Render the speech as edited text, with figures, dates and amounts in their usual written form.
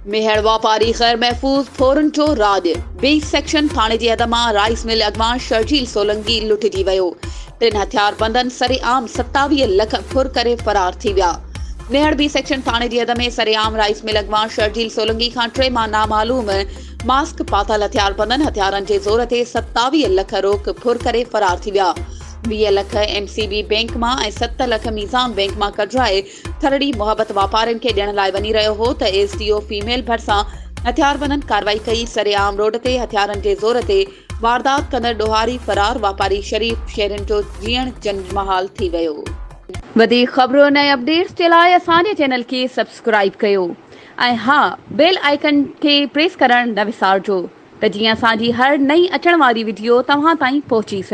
मेहर वापारी ग़ैर महफूज फोरन जो राज बी सेक्शन थाने जी हद मां राइस मिल अॻवान शर्जील सोलंकी लुटिजी वियो। 3 हथियारबंदनि सरेआम 27 लख फुर करे फरार थी विया। मेहर बी सेक्शन थाने जी हद में सरेआम राइस मिल अॻवान शर्जील सोलंकी खां 3 मां नामालूम मास्क पातल हथियारबंदनि हथियारनि जे ज़ोर ते 27 लख रोक फुर करे फरार थी विया। 20 लख MCB बैंक मां ऐं 7 लख मीज़ान बैंक मां कढराए थरड़ी मोहब्बत वापारियुनि खे ॾियण लाइ वञी रहियो हो त SDO फीमेल भरिसां हथियारबंदनि कार्रवाई कई। सरेआम रोड ते हथियारनि जे ज़ोर ते वारदात कंदड़ ॾोहारी फरार वापारी शरीफ़ शेरन जो जीअण जंजमहाल थी वियो। वधीक ख़बरुनि ऐं अपडेट्स जे लाइ असांजे चैनल खे सब्सक्राइब कयो ऐं हा बेल आइकन खे प्रेस करणु न विसारिजो त जीअं असांजी हर नई अचण वारी वीडियो तव्हां ताईं पहुची सघे।